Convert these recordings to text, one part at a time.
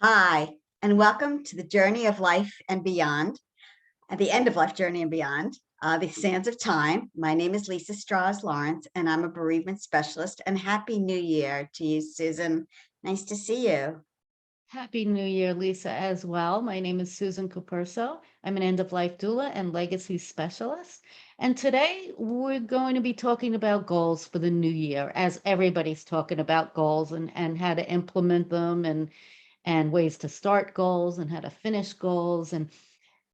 Hi, and welcome to the journey of life and beyond, at the end of life journey and beyond, the sands of time. My name is Lisa Strahs-Lorenc, and I'm a bereavement specialist. And Happy New Year to you, Susan. Nice to see you. Happy New Year, Lisa, as well. My name is Susan Capurso. I'm an end-of-life doula and legacy specialist. And today we're going to be talking about goals for the new year, as everybody's talking about goals and how to implement them and ways to start goals and how to finish goals. And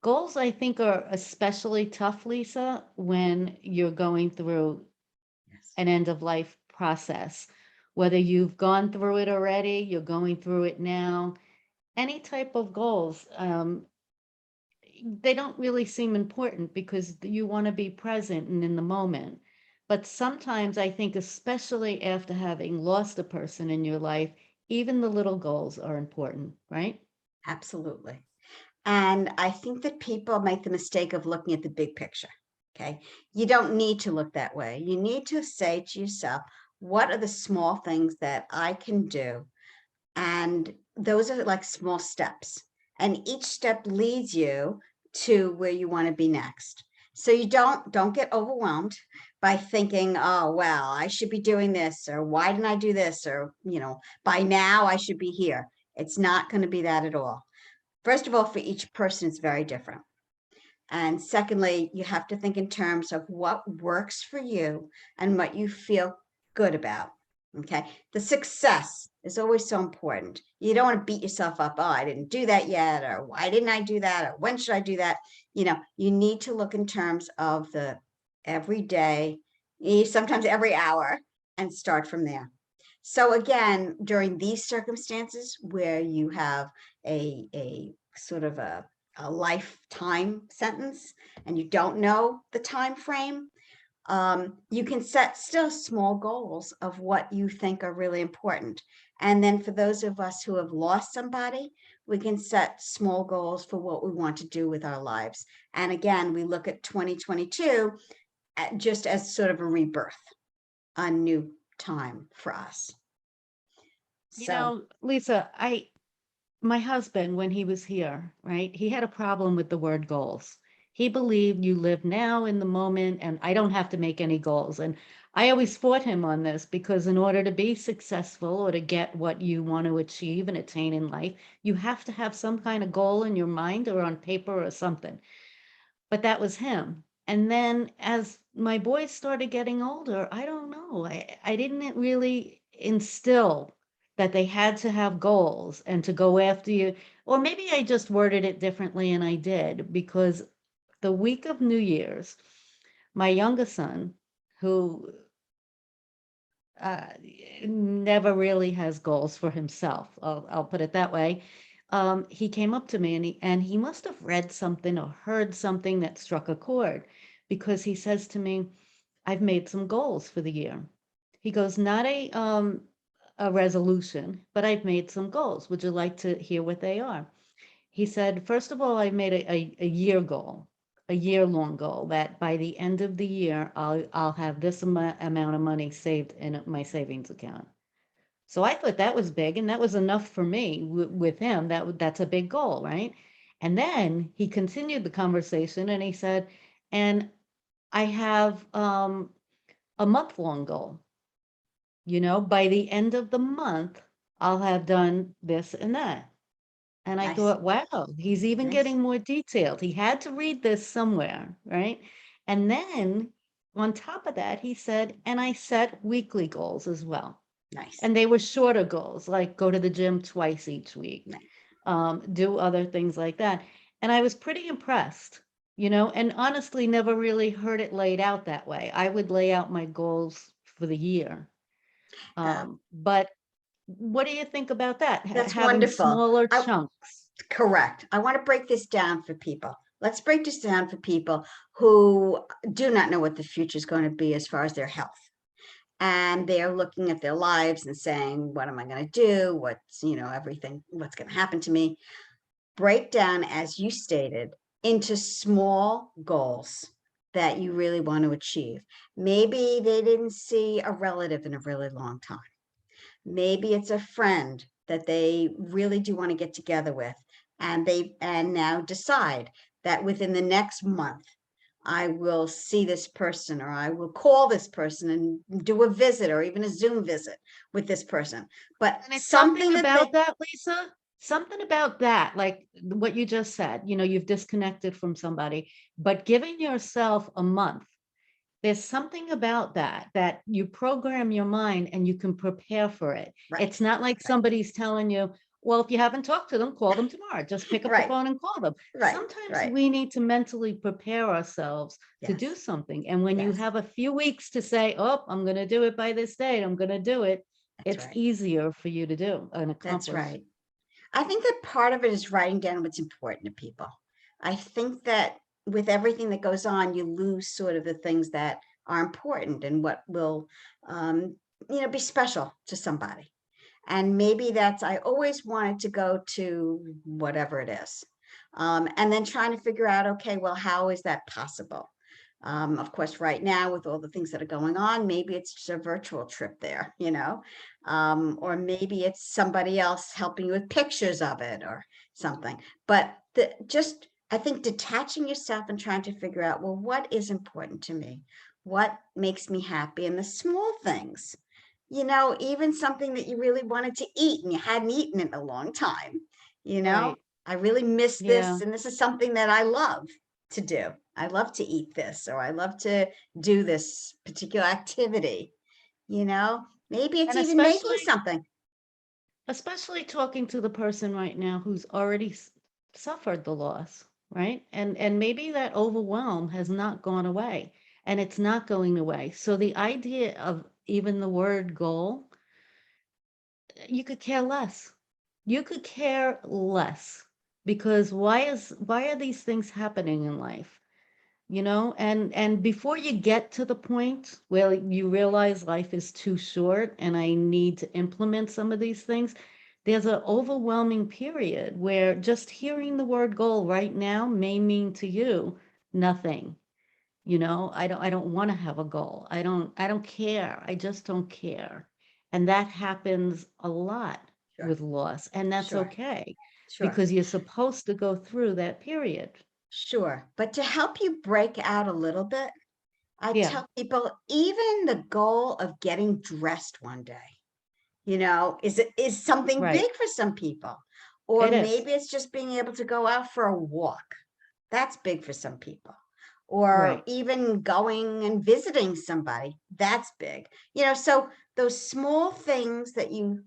goals, I think, are especially tough, Lisa, when you're going through Yes. an end of life process. Whether you've gone through it already, you're going through it now, any type of goals, they don't really seem important because you want to be present and in the moment. But sometimes I think, especially after having lost a person in your life, even the little goals are important, right? Absolutely. And I think that people make the mistake of looking at the big picture. Okay. You don't need to look that way. You need to say to yourself, what are the small things that I can do? And those are like small steps. And each step leads you to where you want to be next. So you don't get overwhelmed by thinking, oh, well, I should be doing this, or why didn't I do this? Or, by now I should be here. It's not going to be that at all. First of all, for each person, it's very different. And secondly, you have to think in terms of what works for you and what you feel good about. Okay. The success is always so important. You don't want to beat yourself up. Oh, I didn't do that yet. Or why didn't I do that? Or when should I do that? You need to look in terms of the every day, sometimes every hour, and start from there. So again, during these circumstances where you have a sort of a lifetime sentence and you don't know the time frame, you can set still small goals of what you think are really important. And then for those of us who have lost somebody, we can set small goals for what we want to do with our lives. And again, we look at 2022 just as sort of a rebirth, a new time for us. So, Lisa, my husband, when he was here, right, he had a problem with the word goals. He believed you live now in the moment and I don't have to make any goals. And I always fought him on this because in order to be successful or to get what you want to achieve and attain in life, you have to have some kind of goal in your mind or on paper or something. But that was him. And then as my boys started getting older, I don't know, I didn't really instill that they had to have goals and to go after you. Or maybe I just worded it differently and I did because the week of New Year's, my youngest son, who uh, never really has goals for himself, I'll put it that way. He came up to me and he must have read something or heard something that struck a chord because he says to me, I've made some goals for the year. He goes, not a resolution, but I've made some goals. Would you like to hear what they are? He said, first of all, I made a year goal, a year-long goal that by the end of the year, I'll have this amount of money saved in my savings account. So I thought that was big, and that was enough for me with him. That's a big goal, right? And then he continued the conversation and he said, and I have a month-long goal. By the end of the month, I'll have done this and that. And I nice, thought, wow, he's even nice, getting more detailed. He had to read this somewhere, right? And then on top of that, he said, and I set weekly goals as well. nice, And they were shorter goals, like go to the gym twice each week, nice. do other things like that. And I was pretty impressed, and honestly, never really heard it laid out that way. I would lay out my goals for the year. Uh, But what do you think about that? that's Having wonderful. smaller I, chunks? Correct. I want to break this down for people. Let's break this down for people who do not know what the future is going to be as far as their health. And they're looking at their lives and saying, what am I going to do? Everything, what's going to happen to me? Break down, as you stated, into small goals that you really want to achieve. Maybe they didn't see a relative in a really long time. Maybe it's a friend that they really do want to get together with, and now decide that within the next month, I will see this person, or I will call this person and do a visit, or even a Zoom visit with this person. But And it's something something that they, about that, Lisa, something about that, like what you just said, you've disconnected from somebody, but giving yourself a month, there's something about that you program your mind and you can prepare for it. right, It's not like somebody's telling you, well, if you haven't talked to them, call them tomorrow. Just pick up the right, phone and call them. right, Sometimes right. we need to mentally prepare ourselves to do Yes, something. And when you yes, have a few weeks to say, oh, I'm going to do it by this date, I'm going to do it, that's it's right. easier for you to do and That's accomplish. right. I think that part of it is writing down what's important to people. I think that with everything that goes on, you lose sort of the things that are important and what will, um, be special to somebody. And maybe that's, I always wanted to go to whatever it is. And then trying to figure out, okay, well, how is that possible? Of course, right now with all the things that are going on, maybe it's just a virtual trip there, or maybe it's somebody else helping you with pictures of it or something. But I think detaching yourself and trying to figure out, well, what is important to me? What makes me happy? And the small things, even something that you really wanted to eat and you hadn't eaten in a long time, you know, Right. I really miss Yeah. this. And this is something that I love to do. I love to eat this, or I love to do this particular activity, maybe it's And even making especially something. especially talking to the person right now who's already suffered the loss, right? And maybe that overwhelm has not gone away and it's not going away. So the idea of even the word goal, you could care less. You could care less because why are these things happening in life? And before you get to the point where you realize life is too short and I need to implement some of these things, there's an overwhelming period where just hearing the word goal right now may mean to you nothing. I don't want to have a goal. I don't care. I just don't care. And that happens a lot Sure, with loss, and that's sure, okay sure, because you're supposed to go through that period. sure. But to help you break out a little bit, I Yeah, tell people even the goal of getting dressed one day, is something right. big for some people. Or It is. maybe it's just being able to go out for a walk. That's big for some people. Or Right. even going and visiting somebody. That's big. So those small things that you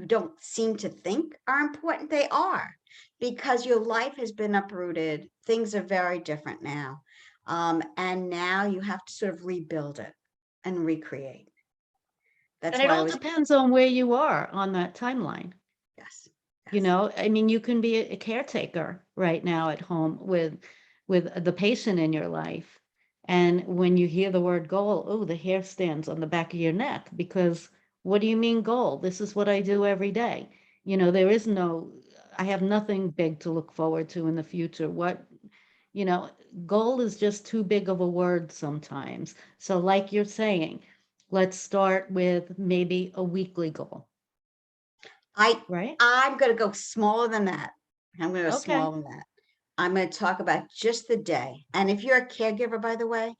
don't seem to think are important, they are, because your life has been uprooted. Things are very different now. And now you have to sort of rebuild it and recreate. That's And it why I all was, depends on where you are on that timeline. yes, yes, I mean, you can be a caretaker right now at home with the patient in your life. And when you hear the word goal, oh, the hair stands on the back of your neck because what do you mean goal? This is what I do every day. There is no, I have nothing big to look forward to in the future. You know, goal is just too big of a word sometimes. So like you're saying, let's start with maybe a weekly goal, I right? I'm gonna go smaller than that. I'm gonna go Okay. smaller than that. I'm gonna talk about just the day. And if you're a caregiver, by the way,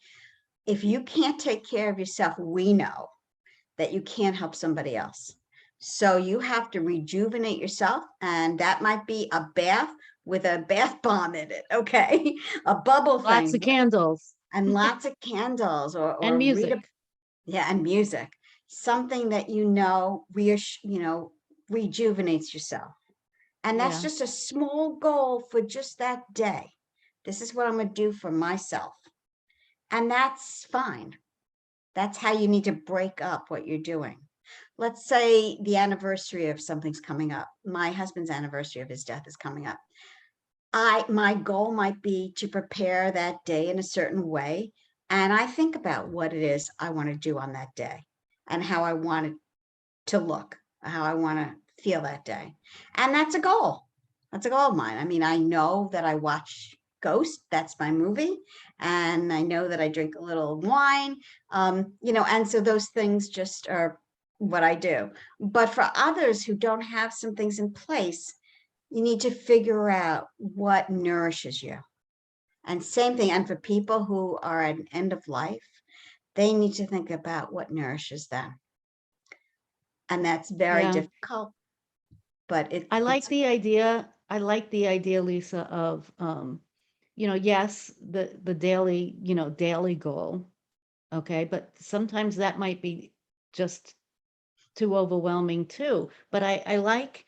if you can't take care of yourself, we know that you can't help somebody else. So you have to rejuvenate yourself, and that might be a bath with a bath bomb in it, okay? A bubble Lots thing, of candles and lots of candles, or and read a, music. yeah, and music. Something that rejuvenates yourself. And that's Yeah. just a small goal for just that day. This is what I'm going to do for myself. And that's fine. That's how you need to break up what you're doing. Let's say the anniversary of something's coming up. My husband's anniversary of his death is coming up. My goal might be to prepare that day in a certain way. And I think about what it is I want to do on that day and how I want it to look, how I want to feel that day. And that's a goal. That's a goal of mine. I mean, I know that I watch Ghost, that's my movie, and I know that I drink a little wine, and so those things just are what I do. But for others who don't have some things in place, you need to figure out what nourishes you. And same thing. And for people who are at an end of life, they need to think about what nourishes them. And that's very Yeah. difficult, but I like it's the idea. I like the idea, Lisa, of yes, the daily, daily goal. Okay. But sometimes that might be just too overwhelming too. But I like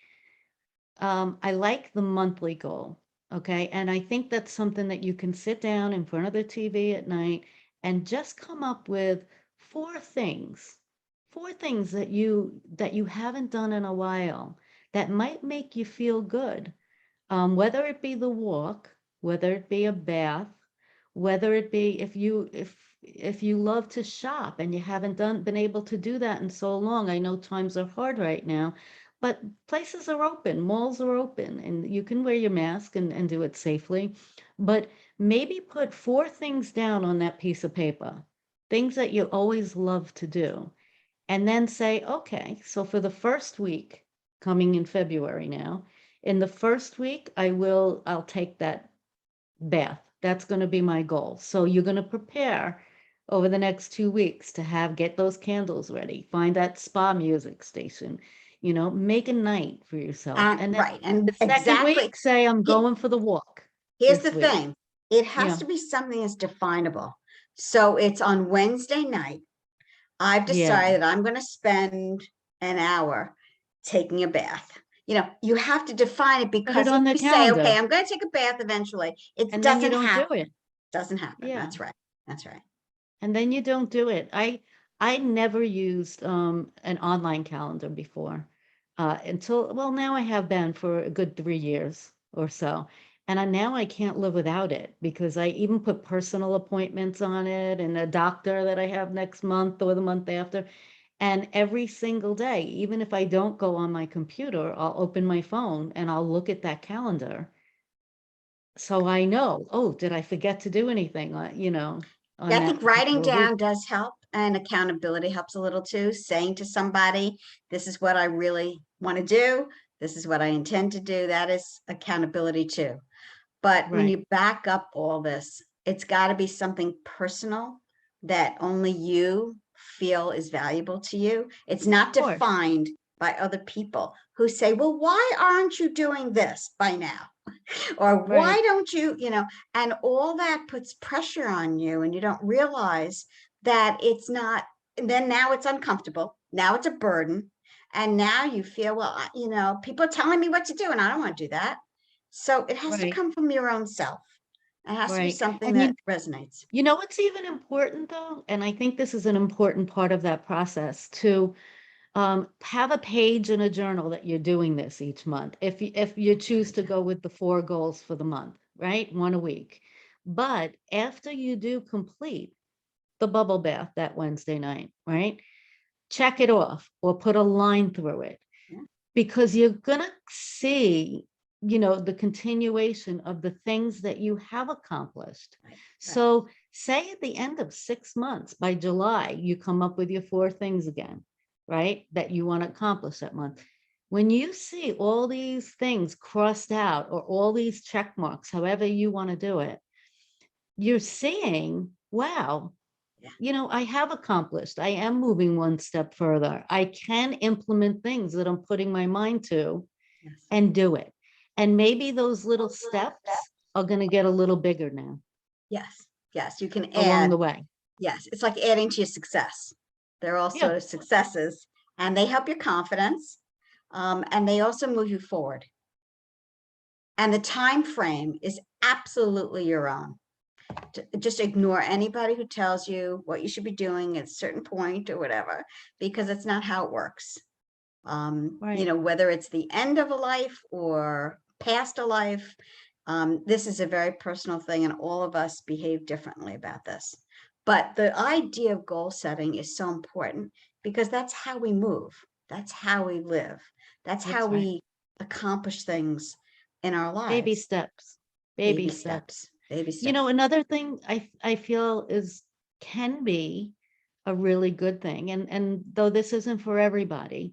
the monthly goal. Okay. And I think that's something that you can sit down in front of the TV at night and just come up with four things that you haven't done in a while that might make you feel good. Whether it be the walk, whether it be a bath, whether it be if you love to shop and you haven't been able to do that in so long. I know times are hard right now, but places are open, malls are open, and you can wear your mask and do it safely. But maybe put four things down on that piece of paper, things that you always love to do, and then say, okay, so for the first week coming in February now, in the first week, I'll take that bath. That's going to be my goal. So you're going to prepare over the next 2 weeks to get those candles ready, find that spa music station, make a night for yourself. And then right. the And second exactly. week, say, I'm going for the walk Here's the this week. thing. It has Yeah. to be something that's definable. So it's on Wednesday night. I've Yeah. decided I'm going to spend an hour taking a bath. You have to define it, Put it because if on the you say, okay, calendar I'm going to take a bath eventually, it and then you doesn't don't do happen. it. Doesn't happen. Yeah. That's right. That's right. And then you don't do it. I never used an online calendar before until now I have been for a good 3 years or so. And now I can't live without it because I even put personal appointments on it and a doctor that I have next month or the month after. And every single day, even if I don't go on my computer, I'll open my phone and I'll look at that calendar. So I know, oh, did I forget to do anything, on Yeah, I that think writing particular week? down does help, and accountability helps a little too. Saying to somebody, this is what I really want to do. This is what I intend to do. That is accountability too. But when Right. you back up all this, it's got to be something personal that only you feel is valuable to you. It's not Of course. defined by other people who say, well, why aren't you doing this by now? Or why Right. don't you, and all that puts pressure on you, and you don't realize that it's not, and then now it's uncomfortable. Now it's a burden. And now you feel, well, people are telling me what to do, and I don't want to do that. So it has to Right. come from your own self. It has to be Right. something And that resonates. you know what's even important though, and I think this is an important part of that process to have a page in a journal that you're doing this each month. If you choose to go with the 4 goals for the month, right? One a week. But after you do complete the bubble bath that Wednesday night, right? Check it off or put a line through it. Yeah, Because you're going to see, the continuation of the things that you have accomplished. right, right. So say at the end of 6 months, by July, you come up with your 4 things again, right? That you want to accomplish that month. When you see all these things crossed out or all these check marks, however you want to do it, you're seeing, wow, Yeah, I have accomplished. I am moving one step further. I can implement things that I'm putting my mind to yes. and do it. And maybe those little steps are going to get a little bigger now Yes, yes. You can along add, the way. yes, it's like adding to your success. They're all Yeah, sort of successes, and they help your confidence, and they also move you forward. And the time frame is absolutely your own. Just ignore anybody who tells you what you should be doing at a certain point or whatever, because it's not how it works. right. Whether it's the end of a life or past a life, this is a very personal thing, and all of us behave differently about this. But the idea of goal setting is so important, because that's how we move. That's how we live. That's how That's right. we accomplish things in our Baby lives. steps. Baby Baby steps. steps, baby steps. Another thing I feel is can be a really good thing. And though this isn't for everybody,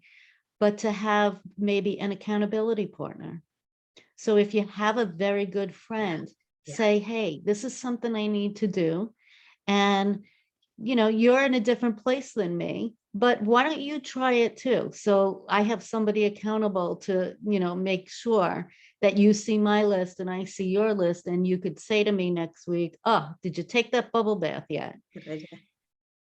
but to have maybe an accountability partner. So if you have a very good friend, Yeah. say, hey, this is something I need to do. And, you're in a different place than me, but why don't you try it too? So I have somebody accountable to, make sure that you see my list and I see your list. And you could say to me next week, oh, did you take that bubble bath yet? Good idea.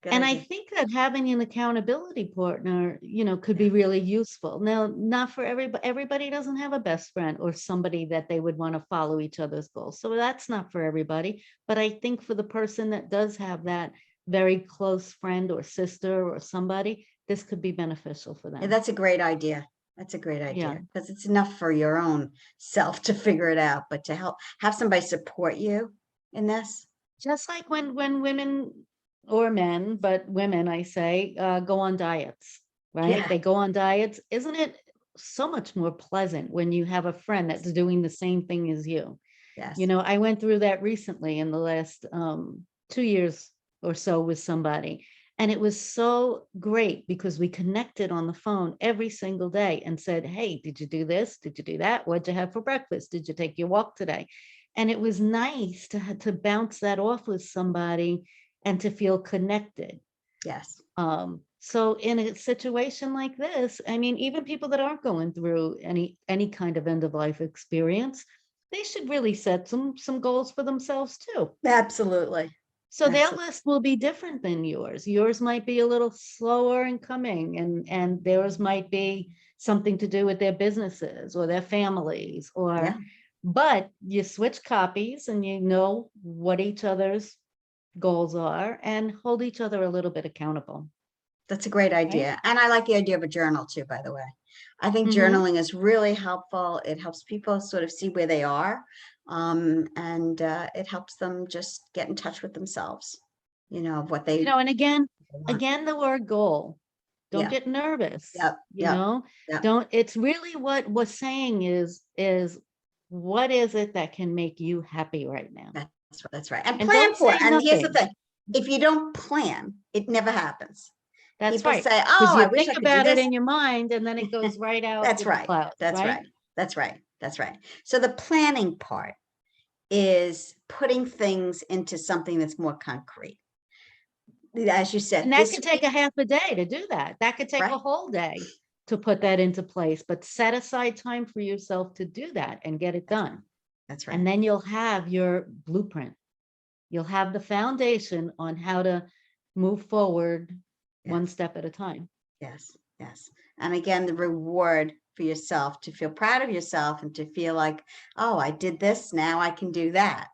Good And I idea. think that having an accountability partner, could be Yeah. really useful. Now, not for everybody. Everybody doesn't have a best friend or somebody that they would want to follow each other's goals. So that's not for everybody. But I think for the person that does have that very close friend or sister or somebody, this could be beneficial for Yeah, them. that's a great idea. That's a great Yeah. idea, because it's enough for your own self to figure it out, but to have somebody support you in this. Just like when women or men, but women, I say, go on diets, right? Yeah. They go on diets. Isn't it so much more pleasant when you have a friend that's doing the same thing as you? Yes. I went through that recently in the last 2 years or so with somebody. And it was so great because we connected on the phone every single day and said, hey, did you do this? Did you do that? What'd you have for breakfast? Did you take your walk today? And it was nice to bounce that off with somebody and to feel connected. Yes. So in a situation like this, I mean, even people that aren't going through any kind of end of life experience, they should really set some goals for themselves too. Absolutely. So their Absolutely. list will be different than yours. Yours might be a little slower in coming, and theirs might be something to do with their businesses or their families, Yeah. but you switch copies and you know what each other's goals are and hold each other a little bit accountable. That's a great Right? idea. And I like the idea of a journal too, by the way. I think Mm-hmm. journaling is really helpful. It helps people sort of see where they are. And it helps them just get in touch with themselves, of what they And again, want. the word goal. Don't Yeah. get nervous. Yep. Yep. Yep. Don't. It's really what we're saying is what is it that can make you happy right now? That's right. And And plan don't for say it. And here's the nothing. thing. If you don't plan, it never happens. That's People right. say, Because oh, you I wish think I could do about it this. in your mind and then it goes right out That's with the right. clouds, That's right? right. That's right. That's right. So the planning part is putting things into something that's more concrete. As you said, And that this could take week, a half a day to do that. That could take a right? whole day to put that into place, but set aside time for yourself to do that and get it That's right. done. That's right. And then you'll have your blueprint. You'll have the foundation on how to move forward one Yes. step at a time. Yes. Yes. And again, the reward for yourself, to feel proud of yourself and to feel like, oh, I did this, now I can do that.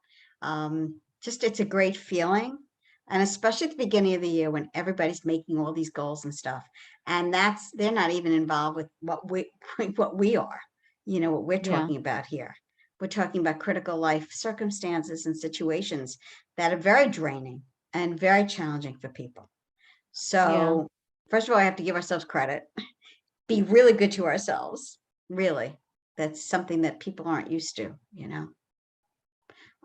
Just it's a great feeling. And especially at the beginning of the year when everybody's making all these goals and stuff. And they're not even involved with what we are, what we're Yeah. talking about here. We're talking about critical life circumstances and situations that are very draining and very challenging for people. Yeah. So first of all, I have to give ourselves credit, be really good to ourselves. Really. That's something that people aren't used to.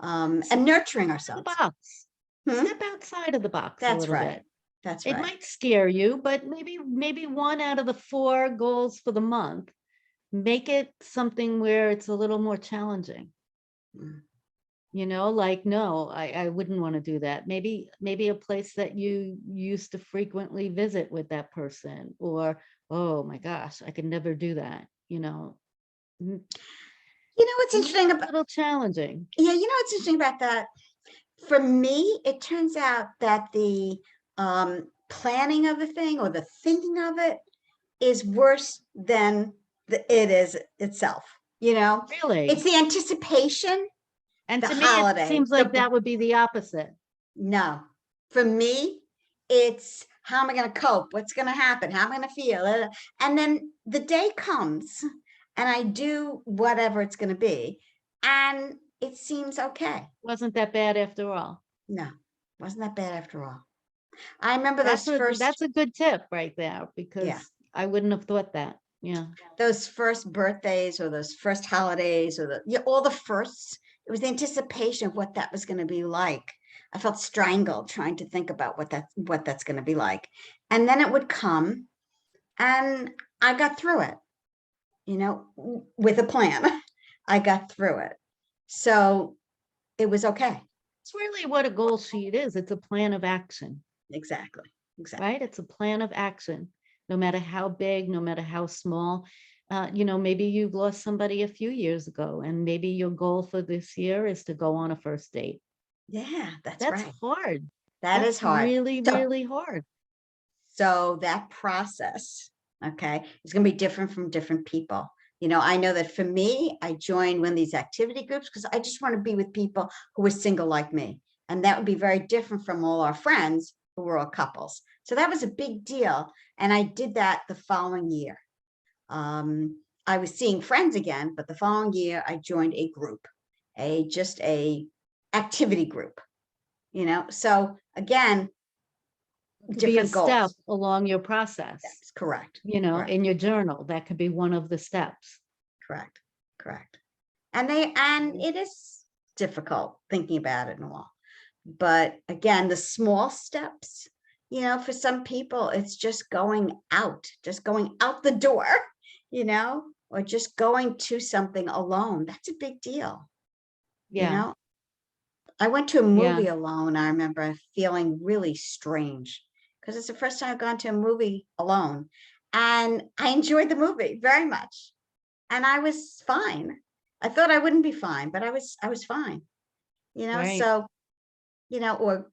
And nurturing The ourselves. box. Hmm? Step outside of the box a That's little right. bit. That's It right. might scare you, but maybe one out of the 4 goals for the month, make it something where it's a little more challenging. Mm. Like, no, I wouldn't want to do that. Maybe a place that you used to frequently visit with that person, or, oh my gosh, I could never do that. What's Make interesting it a about little challenging. what's interesting about that? For me, it turns out that the planning of the thing or the thinking of it is worse than it is itself. It's Really? the anticipation, And the to me, it holiday, seems like that would be the opposite. no. For me, it's how am I going to cope? What's going to happen? How am I going to feel? And then the day comes and I do whatever it's going to be. And it seems okay. Wasn't that bad after all? No, wasn't that bad after all. I remember those first, That's a good tip right there, yeah, because I wouldn't have thought that. Yeah. those first birthdays or those first holidays or all the firsts. It was the anticipation of what that was going to be like. I felt strangled trying to think about what that's going to be like. And then it would come and I got through it, with a plan. I got through it. So it was okay. It's really what a goal sheet is. It's a plan of action, Exactly. Exactly. right? It's a plan of action, no matter how big, no matter how small. Maybe you've lost somebody a few years ago, and maybe your goal for this year is to go on a first date. Yeah, that's That's right. hard. That is That's hard. really, So, really hard. so that process, okay, is going to be different from different people. I know that for me, I joined one of these activity groups because I just want to be with people who were single like me. And that would be very different from all our friends who were all couples. So that was a big deal. And I did that the following year. I was seeing friends again, but the following year I joined a group, just a activity group, So again, It could be a different step goals. along your process, That's correct. Correct. in your journal. That could be one of the steps. Correct. Correct. And it is difficult thinking about it and all. But again, the small steps, for some people, it's just going out the door, or just going to something alone. That's a big deal. Yeah. I went to a Yeah. movie alone. I remember feeling really strange because it's the first time I've gone to a movie alone. And I enjoyed the movie very much. And I was fine. I thought I wouldn't be fine, but I was fine. Right. So, or,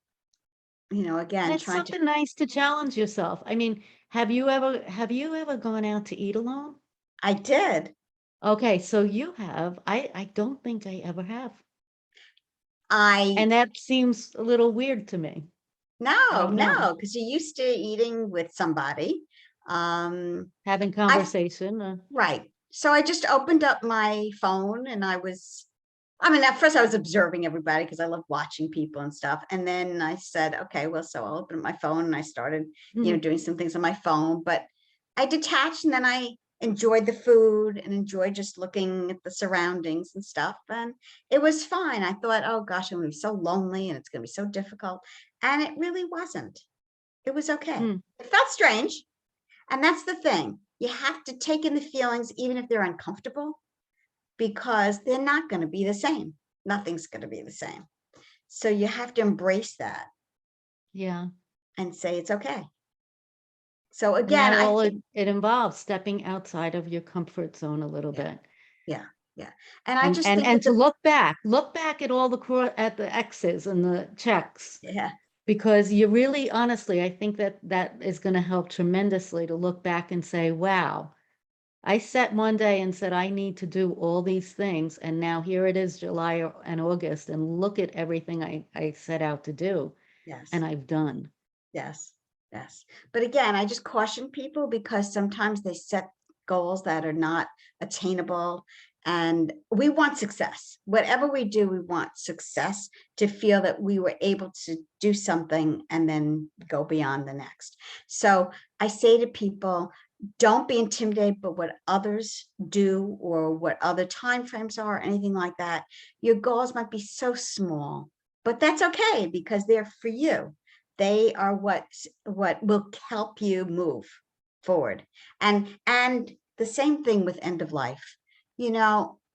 And again, it's trying to, something nice to challenge yourself. I mean, have you ever gone out to eat alone? I did. Okay, so you have. I don't think I ever have. I, And that seems a little weird to me. I no, don't know. no, because you're used to eating with somebody. Um, Having I, conversation. right. So I just opened up my phone and I mean, at first I was observing everybody because I love watching people and stuff. And then I said, okay, well, so I'll open up my phone and I started, doing some things on my phone, but I detached and then I enjoyed the food and enjoyed just looking at the surroundings and stuff. And it was fine. I thought, oh gosh, I'm going to be so lonely and it's going to be so difficult. And it really wasn't. It was okay. Hmm. It felt strange. And that's the thing. You have to take in the feelings, even if they're uncomfortable, because they're not going to be the same. Nothing's going to be the same. So you have to embrace that Yeah. and say it's okay. So And again, that I all think, it involves stepping outside of your comfort zone a little yeah, bit. yeah, yeah. And I And just and think and that to look back at all at the X's and the checks, yeah, because you really honestly, I think that is going to help tremendously to look back and say, wow, I set one day and said I need to do all these things, and now here it is and August, and look at everything I set out to do yes, and I've done. yes, yes. But again, I just caution people because sometimes they set goals that are not attainable. And we want success. Whatever we do, we want success to feel that we were able to do something and then go beyond the next. So I say to people, don't be intimidated by what others do or what other time frames are, or anything like that. Your goals might be so small, but that's okay because they're for you. They are what will help you move forward. And the same thing with end of life.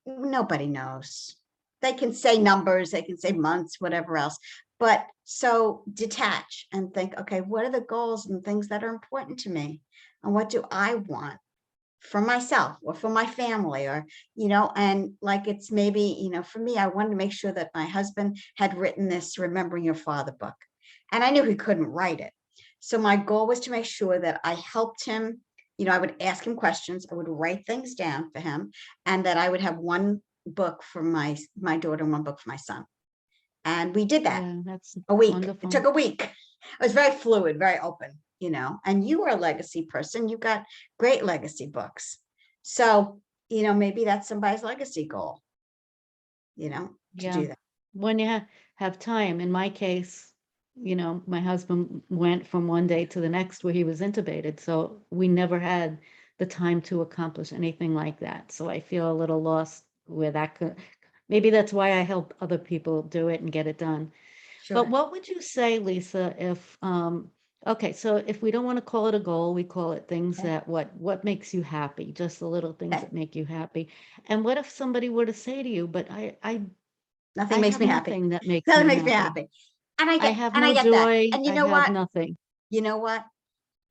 Nobody knows. They can say numbers, they can say months, whatever else. But so detach and think, okay, what are the goals and things that are important to me? And what do I want for myself or for my family? Or, and like it's maybe, for me, I wanted to make sure that my husband had written this Remembering Your Father book. And I knew he couldn't write it. So my goal was to make sure that I helped him. I would ask him questions, I would write things down for him, and that I would have one book for my daughter and one book for my son. And we did that Yeah, that's a week. It wonderful. took a week. It was very fluid, very open, and you are a legacy person. You've got great legacy books. So, maybe that's somebody's legacy goal, to Yeah. do that. When you have time. In my case, my husband went from one day to the next where he was intubated. So we never had the time to accomplish anything like that. So I feel a little lost where that could, maybe that's why I help other people do it and get it done. But Sure. what would you say, Lisa, if, okay, so if we don't want to call it a goal, we call it things Okay. that what makes you happy, just the little things Okay. that make you happy. And what if somebody were to say to you, but I Nothing makes have me happy. nothing that makes Nothing me makes me happy. happy. I have And I no get that. joy. And you I know have what? nothing. You know what?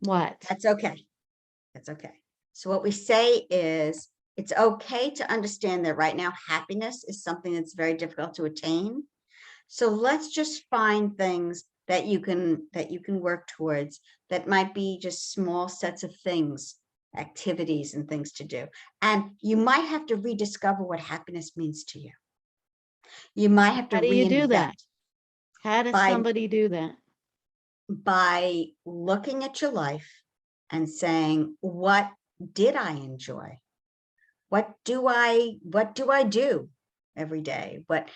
What? That's okay. That's okay. So what we say is it's okay to understand that right now happiness is something that's very difficult to attain. So let's just find things that you can work towards that might be just small sets of things, activities and things to do. And you might have to rediscover what happiness means to you. You might have to How do you do reinvent that? How does by somebody do that? looking at your life and saying, what did I enjoy? What do I do every day? What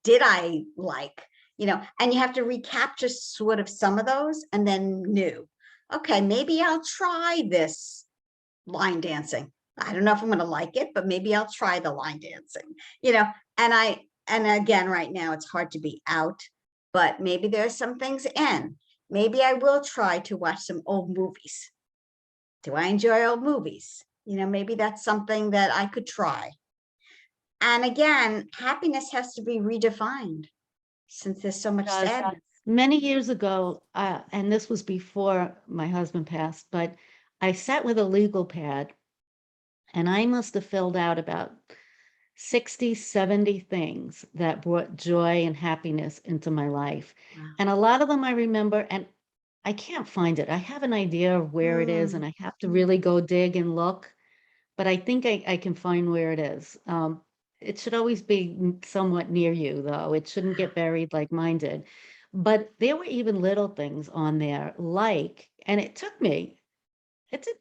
did I like? And you have to recapture sort of some of those and then new. Okay, maybe I'll try this line dancing. I don't know if I'm going to like it, but maybe I'll try the line dancing. You know, and again, right now it's hard to be out, but maybe there's some things in. Maybe I will try to watch some old movies. Do I enjoy old movies? Maybe that's something that I could try. And again, happiness has to be redefined since there's so much Does sadness. many years ago, and this was before my husband passed, but I sat with a legal pad and I must have filled out about 60, 70 things that brought joy and happiness into my life. Wow. And a lot of them I remember, and I can't find it. I have an idea of where it is, and Mm, I have to mm, really go dig and look, but I think I can find where it is. It should always be somewhat near you, though. It shouldn't get buried like mine did. But there were even little things on there, like, and it didn't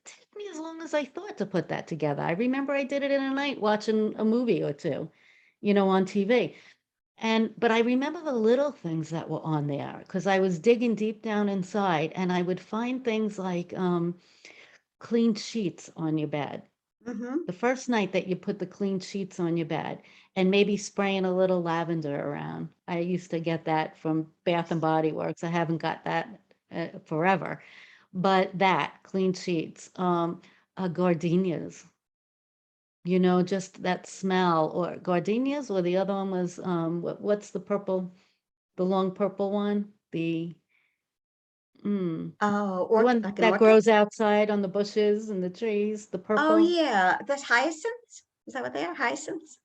take me as long as I thought to put that together. I remember I did it in a night watching a movie or two, on TV. But I remember the little things that were on there because I was digging deep down inside and I would find things like clean sheets on your bed. mhm. The first night that you put the clean sheets on your bed and maybe spraying a little lavender around. I used to get that from Bath and Body Works. I haven't got that forever, but that clean sheets, gardenias, just that smell, or gardenias, or the other one was what's the purple, the long purple one, mm, Oh, the or one like an that orchid? grows outside on the bushes and the trees, the Oh purple. yeah, that's hyacinths. Is that what they are? Hyacinths?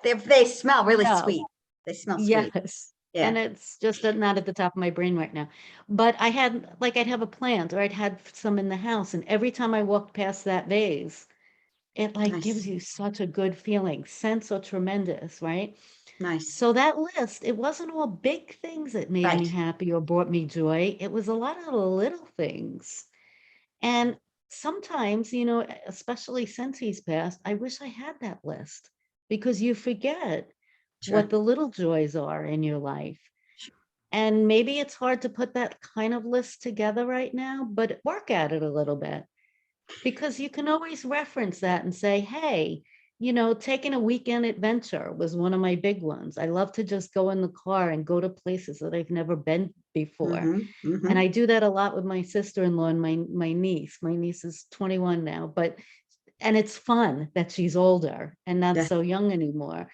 They smell really No. sweet. They smell sweet. Yes. Yeah. And it's just not at the top of my brain right now. But I'd have a plant, or I'd had some in the house. And every time I walked past that vase, it like gives Nice. you such a good feeling. Scents are tremendous, right? Nice. So that list, it wasn't all big things that made me Right. happy or brought me joy. It was a lot of the little things. And sometimes, especially since he's passed, I wish I had that list because you forget what Sure. the little joys are in your life. And maybe it's hard to put that kind of list together right now, but work at it a little bit because you can always reference that and say, hey, taking a weekend adventure was one of my big ones. I love to just go in the car and go to places that I've never been before. Mm-hmm. And Mm-hmm. I do that a lot with my sister-in-law and my niece. My niece is 21 now, and it's fun that she's older and not Yeah. so young anymore.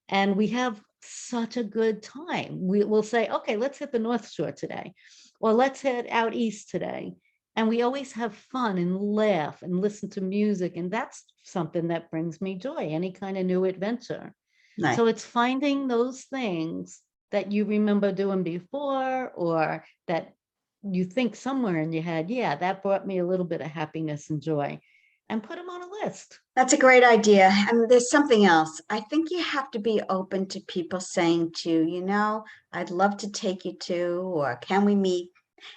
And we have such a good time. Will say, okay, let's hit the North Shore today, or let's head out east today. And we always have fun and laugh and listen to music. And that's something that brings me joy, any kind of new adventure. Nice. So it's finding those things that you remember doing before, or that you think somewhere in your head, yeah, that brought me a little bit of happiness and joy, and put them on a list. That's a great idea. And there's something else. I think you have to be open to people saying to, I'd love to take you to, or can we meet?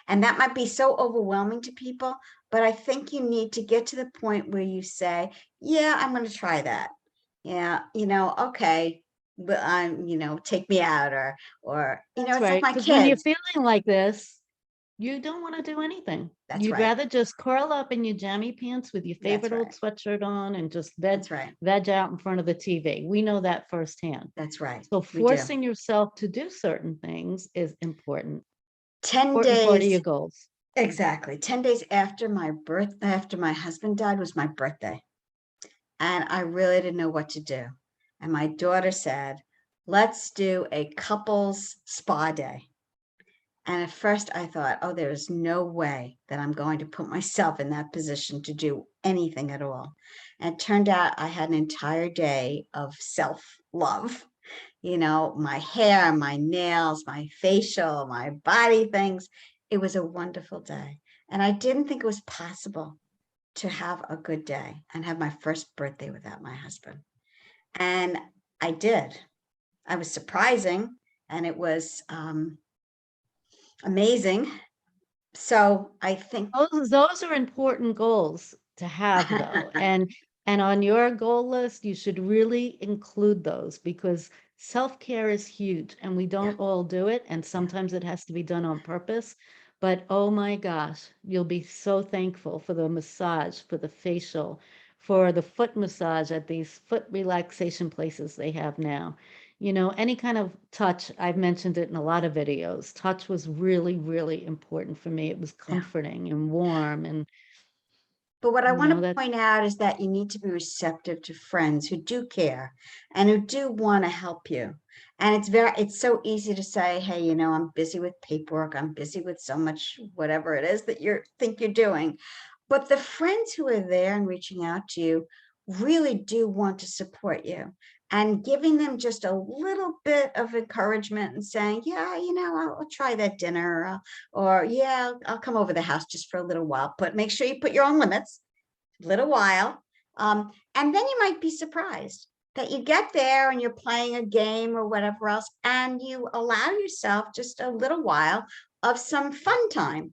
And that might be so overwhelming to people, but I think you need to get to the point where you say, yeah, I'm going to try that. Yeah, okay, but take me out, or, That's it's like right. my Because when you're kids. feeling like this, you don't want to do anything. That's You'd right. rather just curl up in your jammy pants with your That's favorite old right. sweatshirt on and just That's right. veg out in front of the TV. We know that firsthand. That's right. So We do. forcing yourself to do certain things is 10 important part of days, your goals. exactly. 10 days after after my husband died was my birthday. And I really didn't know what to do. And my daughter said, let's do a couples spa day. And at first I thought, oh, there's no way that I'm going to put myself in that position to do anything at all. And it turned out I had an entire day of self-love. My hair, my nails, my facial, my body things. It was a wonderful day. And I didn't think it was possible to have a good day and have my first birthday without my husband. And I did. I was surprising and it was amazing. So I think, Those are important goals to have though. And on your goal list, you should really include those because self-care is huge and we yeah, don't all do it. And yeah, sometimes it has to be done on purpose. But oh my gosh, you'll be so thankful for the massage, for the facial, for the foot massage at these foot relaxation places they have now. Any kind of touch, I've mentioned it in a lot of videos. Touch was really, really important for me. It was yeah. comforting and warm and But what I want to that point out is that you need to be receptive to friends who do care and who do want to help you. And it's so easy to say, hey, I'm busy with paperwork. I'm busy with so much, whatever it is that you think you're doing. But the friends who are there and reaching out to you really do want to support you. And giving them just a little bit of encouragement and saying, yeah, I'll try that dinner, or yeah, I'll come over the house just for a little while. But make sure you put your own limits, a little while. And then you might be surprised that you get there and you're playing a game or whatever else, and you allow yourself just a little while of some fun time.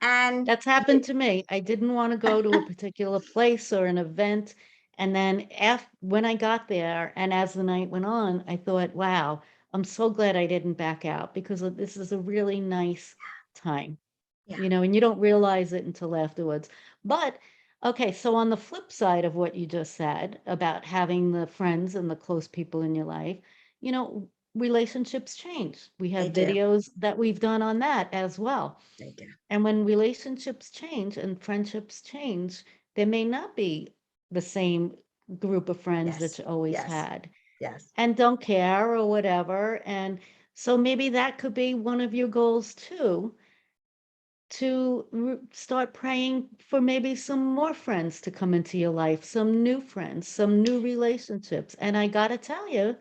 And that's happened to me. I didn't want to go to a particular place or an event. And then when I got there and as the night went on, I thought, wow, I'm so glad I didn't back out because this is a really nice time. yeah, And you don't realize it until afterwards. But okay, so on the flip side of what you just said about having the friends and the close people in your life, you know, relationships change. We have they do. videos that we've done on that as well. They do. And when relationships change and friendships change, there may not be the same group of friends that Yes, you always yes, had yes. and don't care or whatever. And so maybe that could be one of your goals too, to start praying for maybe some more friends to come into your life, some new friends, some new relationships. And I got to tell you,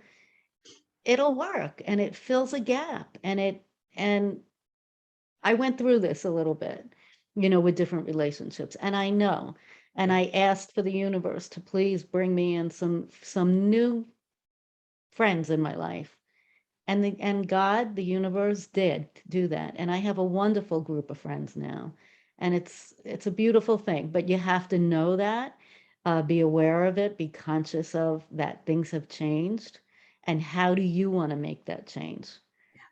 it'll work and it fills a gap. And I went through this a little bit, with different relationships. And I know, and Yeah. I asked for the universe to please bring me in some new friends in my life. And God, the universe did do that. And I have a wonderful group of friends now. And it's a beautiful thing, but you have to know that, be aware of it, be conscious of that things have changed. And how do you want to make that change?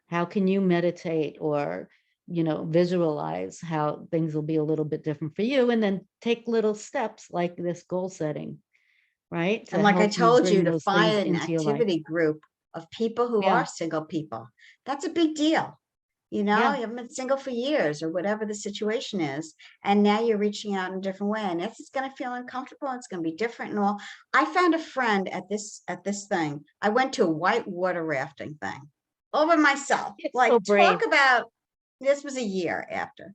How can you meditate or, visualize how things will be a little bit different for you and then take little steps like this goal setting, right? And To like I help you told you, bring to those things find an into your life. activity group of people who Yeah. are single people, that's a big deal. You Yeah. haven't been single for years or whatever the situation is. And now you're reaching out in a different way. And it's going to feel uncomfortable. It's going to be different and all. I found a friend at this thing. I went to a white water rafting thing all by myself. It's so Like, brave. talk about, this was a year after.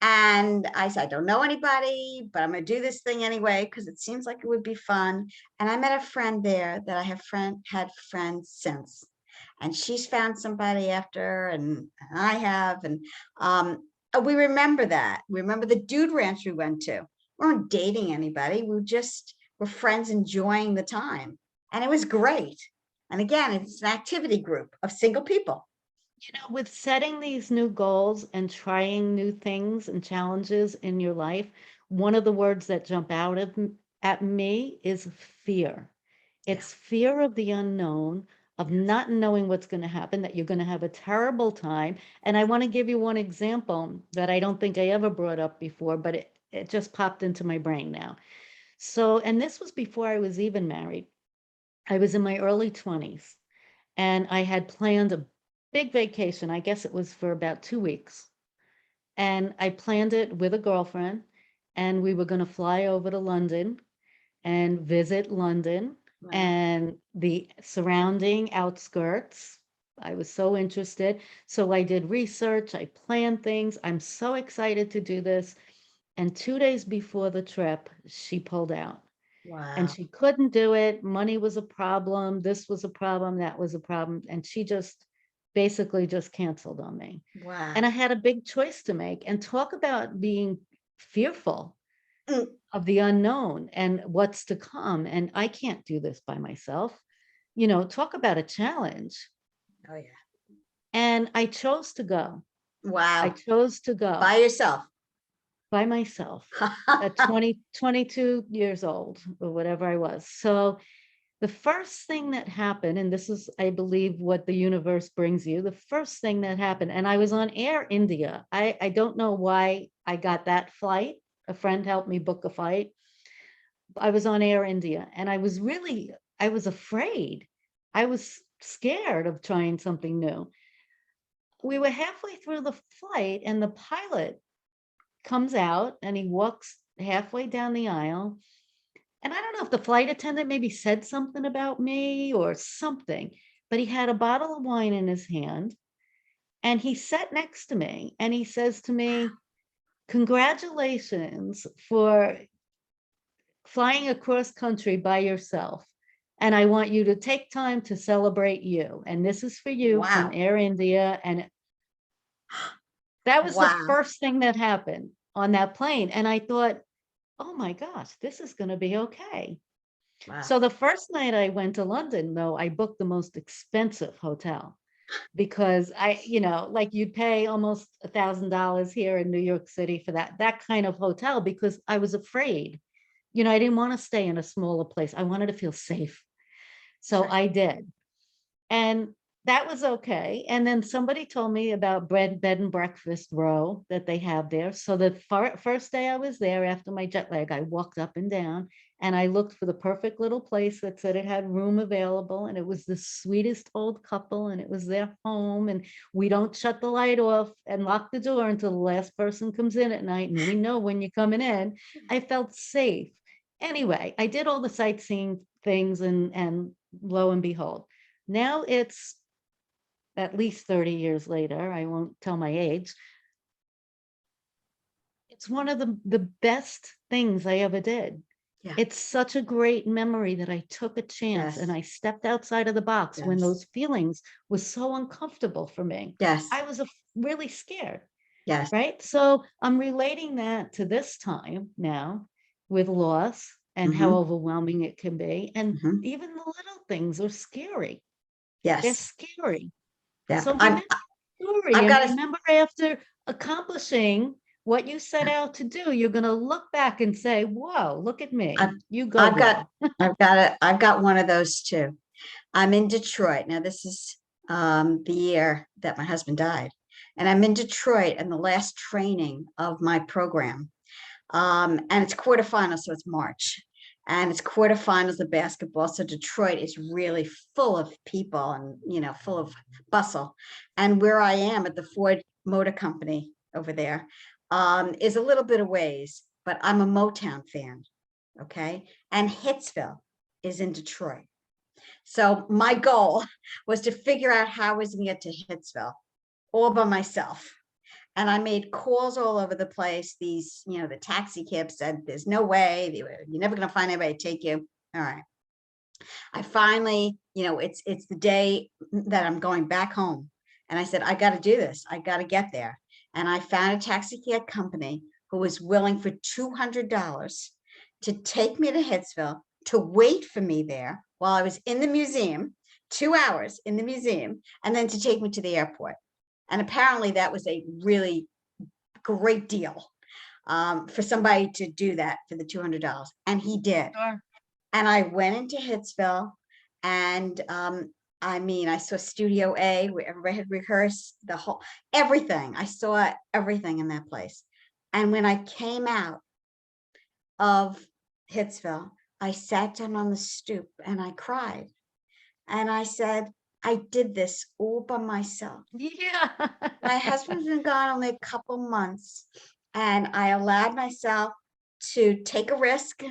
And I said, I don't know anybody, but I'm going to do this thing anyway because it seems like it would be fun. And I met a friend there that I have had friends since. And she's found somebody after, and I have. And we remember that. We remember the dude ranch we went to. We weren't dating anybody. We just were friends enjoying the time. And it was great. And again, it's an activity group of single people. With setting these new goals and trying new things and challenges in your life, one of the words that jump at me is fear. Yeah. It's fear of the unknown, of not knowing what's going to happen, that you're going to have a terrible time. And I want to give you one example that I don't think I ever brought up before, but it just popped into my brain now. So, and this was before I was even married. I was in my early 20s and I had planned a big vacation. I guess it was for about 2 weeks. And I planned it with a girlfriend, and we were going to fly over to London and visit London Wow. and the surrounding outskirts. I was so interested. So I did research, I planned things. I'm so excited to do this. And 2 days before the trip, she pulled out and Wow. she couldn't do it. Money was a problem. This was a problem. That was a problem. And she just basically just canceled on me. Wow. And I had a big choice to make. And talk about being fearful Mm. of the unknown and what's to come. And I can't do this by myself. Talk about a challenge. Oh yeah. And I chose to go. I Wow. chose to go By yourself. by myself at 22 years old or whatever I was. So the first thing that happened, and this is, I believe, what the universe brings you, the first thing that happened, and I was on Air India. I don't know why I got that flight. A friend helped me book a flight. I was on Air India and I was afraid. I was scared of trying something new. We were halfway through the flight and the pilot comes out and he walks halfway down the aisle. And I don't know if the flight attendant maybe said something about me or something, but he had a bottle of wine in his hand and he sat next to me and he says to me, "Congratulations for flying across country by yourself. And I want you to take time to celebrate you. And this is for you from Wow. Air India." And that was the Wow. first thing that happened on that plane. And I thought, oh my gosh, this is going to be okay. Wow. So the first night I went to London, though, I booked the most expensive hotel because like you'd pay almost $1,000 here in New York City for that kind of hotel because I was afraid. I didn't want to stay in a smaller place. I wanted to feel safe. So Sure. I did. And that was okay. And then somebody told me about bed and breakfast row that they have there. So the first day I was there after my jet lag, I walked up and down and I looked for the perfect little place that said it had room available. And it was the sweetest old couple and it was their home. And we don't shut the light off and lock the door until the last person comes in at night. And we know when you're coming in. I felt safe. Anyway, I did all the sightseeing things and lo and behold, now it's at least 30 years later. I won't tell my age. It's one of the best things I ever did. Yeah. It's such a great memory that I took a chance and Yes. I stepped outside of the box when Yes. those feelings was so uncomfortable for me. Yes. I was really scared, Yes. right? So I'm relating that to this time now with loss and how Mm-hmm. overwhelming it can be. And Mm-hmm. even the little things are scary. They're Yes. scary. Yeah. So remember the story I've and got to, remember after accomplishing what you set out to do, you're going to look back and say, whoa, look at I've, me. You go, I've got, girl. I've got one of those too. I'm in Detroit. Now, this is the year that my husband died. And I'm in Detroit and the last training of my program. And it's quarterfinals, so it's March. And it's quarterfinals of basketball. So Detroit is really full of people and, full of bustle. And where I am at the Ford Motor Company over there is a little bit of ways, but I'm a Motown fan. Okay. And Hitsville is in Detroit. So my goal was to figure out how I was going to get to Hitsville all by myself. And I made calls all over the place. These, the taxi cab said, there's no way, you're never going to find anybody to take you. All right. I finally, it's the day that I'm going back home. And I said, I got to do this. I got to get there. And I found a taxi cab company who was willing for $200 to take me to Hitsville, to wait for me there while I was in the museum, 2 hours in the museum, and then to take me to the airport. And apparently that was a really great deal for somebody to do that for the $200. And he did. Sure. And I went into Hitsville and I mean, I saw Studio A where everybody had rehearsed the whole, everything. I saw everything in that place. And when I came out of Hitsville, I sat down on the stoop and I cried. And I said, I did this all by myself. Yeah. My husband's been gone only a couple months, and I allowed myself to take a risk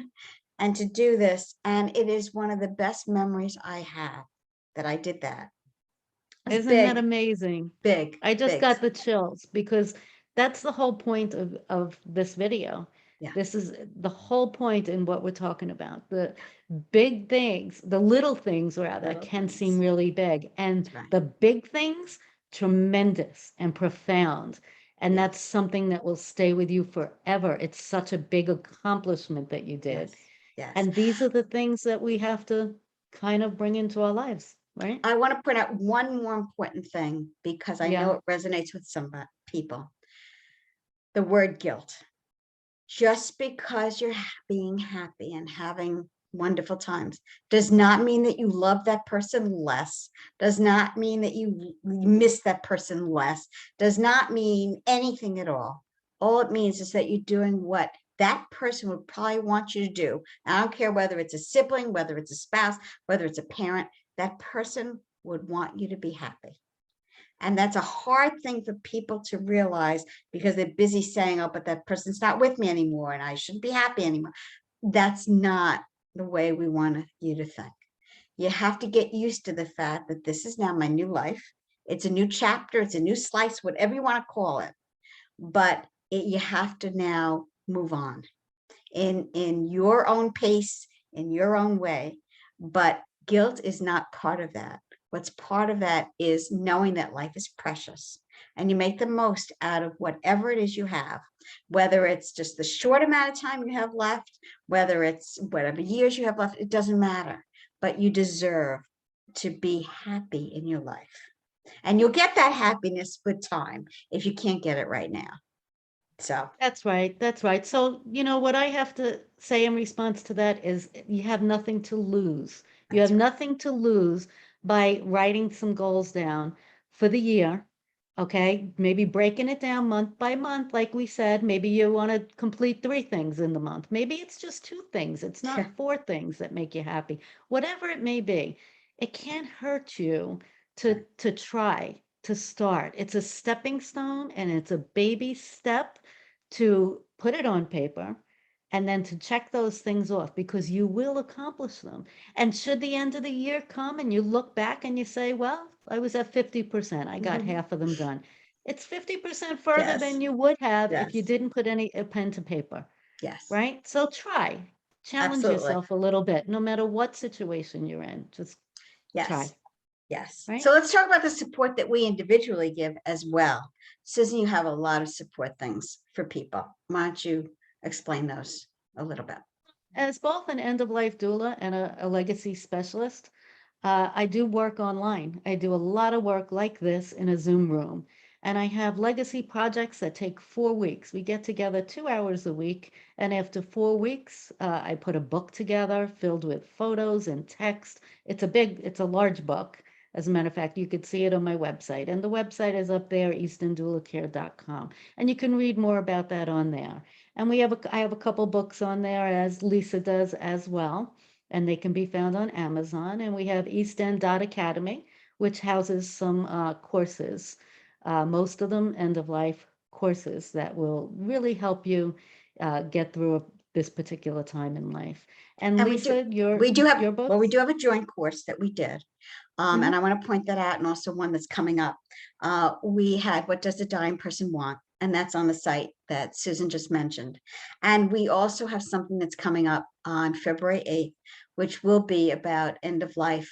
and to do this. And it is one of the best memories I have that I did that. It's Isn't that big, amazing? big, I just big. got the chills because that's the whole point of this video. Yeah, This is the whole point in what we're talking about. The big things, the little things rather, little can seem things. really big. And That's right. the big things, tremendous and profound. And Yes, that's something that will stay with you forever. It's such a big accomplishment that you did. yes, yes. And these are the things that we have to kind of bring into our lives, right? I want to point out one more important thing because I know Yeah. it resonates with some people. The word guilt. Just because you're being happy and having wonderful times does not mean that you love that person less, does not mean that you miss that person less, does not mean anything at all. All it means is that you're doing what that person would probably want you to do. I don't care whether it's a sibling, whether it's a spouse, whether it's a parent, that person would want you to be happy. And that's a hard thing for people to realize because they're busy saying, oh, but that person's not with me anymore and I shouldn't be happy anymore. That's not the way we want you to think. You have to get used to the fact that this is now my new life. It's a new chapter. It's a new slice, whatever you want to call it. But you have to now move on in your own pace, in your own way. But guilt is not part of that. What's part of that is knowing that life is precious and you make the most out of whatever it is you have, whether it's just the short amount of time you have left, whether it's whatever years you have left, it doesn't matter. But you deserve to be happy in your life. And you'll get that happiness with time if you can't get it right now. So That's right. That's right. So, what I have to say in response to that is you have nothing to lose. You have that's right. nothing to lose by writing some goals down for the year. Okay. Maybe breaking it down month by month, like we said. Maybe you want to complete 3 things in the month. Maybe it's just 2 things. It's not 4 things that make you happy. Whatever it may be, it can't hurt you to try, to start. It's a stepping stone and it's a baby step to put it on paper and then to check those things off because you will accomplish them. And should the end of the year come and you look back and you say, well, I was at 50%, I got half of them done. It's 50% further Yes, than you would have if you yes, didn't put a pen to paper, yes, right? So challenge absolutely. yourself a little bit, no matter what situation you're in, just try, Yes, yes. right? So let's talk about the support that we individually give as well. Susan, you have a lot of support things for people. Why don't you explain those a little bit? As both an end-of-life doula and a legacy specialist, I do work online. I do a lot of work like this in a Zoom room. And I have legacy projects that take 4 weeks. We get together 2 hours a week. And after 4 weeks, I put a book together filled with photos and text. It's a large book. As a matter of fact, you could see it on my website. And the website is up there, eastondoulacare.com. And you can read more about that on there. And I have a couple books on there, as Lisa does as well, and they can be found on Amazon. And we have East End Academy, which houses some courses, most of them end of life courses that will really help you get through this particular time in life. And And Lisa, we books? do have a joint course that we did. And I want to point that out, and also one that's coming up. We had What Does a Dying Person Want? And that's on the site that Susan just mentioned. And we also have something that's coming up on February 8th, which will be about end of life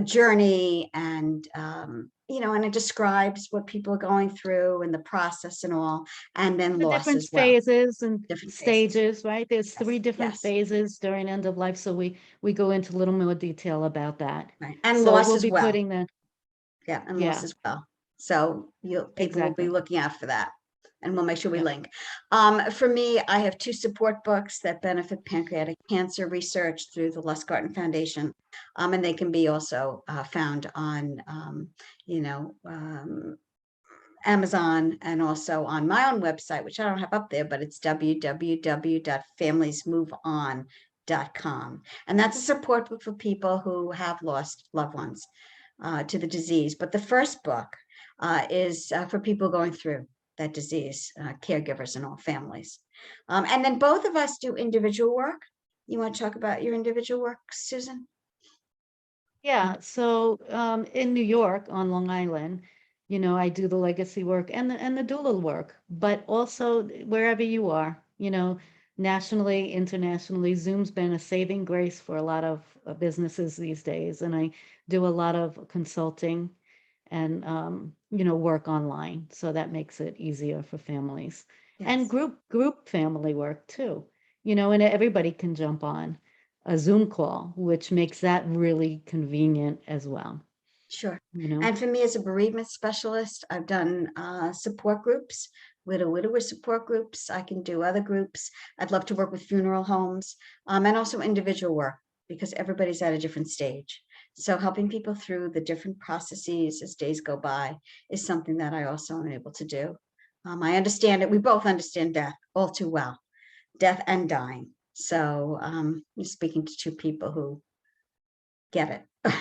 journey and and it describes what people are going through and the process and all, and then The loss different as well. phases and Different phases. stages, right? There's Yes, 3 different yes, phases during end of life, so we go into a little more detail about that. right. And So loss we'll as be well. putting that, Yeah, and loss yeah, as well. So people will be exactly. looking out for that. and we'll make sure we Yeah. link. For me, I have 2 support books that benefit pancreatic cancer research through the Lustgarten Foundation. And they can be also found on, Amazon, and also on my own website, which I don't have up there, but it's www.familiesmoveon.com. And that's a support book for people who have lost loved ones to the disease. But the first book is for people going through that disease, caregivers and all families. And then both of us do individual work. You want to talk about your individual work, Susan? Yeah, so in New York on Long Island, I do the legacy work and the doula work, but also wherever you are, nationally, internationally, Zoom's been a saving grace for a lot of businesses these days, and I do a lot of consulting and work online, so that makes it easier for families. And Yes, group family work too, and everybody can jump on a Zoom call, which makes that really convenient as well, sure. you know? And for me as a bereavement specialist, I've done support groups, widower support groups. I can do other groups. I'd love to work with funeral homes, and also individual work, because everybody's at a different stage. So helping people through the different processes as days go by is something that I also am able to do. I understand it. We both understand death all too well, death and dying. So you're speaking to 2 people who get it. Yeah,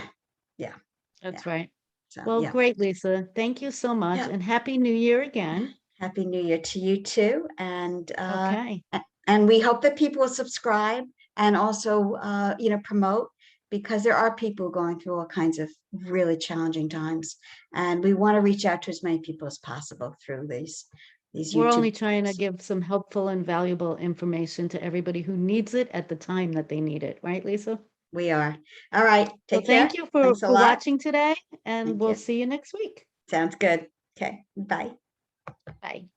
yeah. That's right. So Well, yeah. great, Lisa. Thank you so much, Yeah. and Happy New Year again. Happy New Year to you too. Okay. And we hope that people will subscribe and also, promote, because there are people going through all kinds of really challenging times. And we want to reach out to as many people as possible through these We're YouTube only trying to videos. give some helpful and valuable information to everybody who needs it at the time that they need it, right, Lisa? We are. All right. So Take care. thank you for Thanks a lot. watching today, and Thank we'll you. see you next week. Sounds good. Okay. Bye. Bye.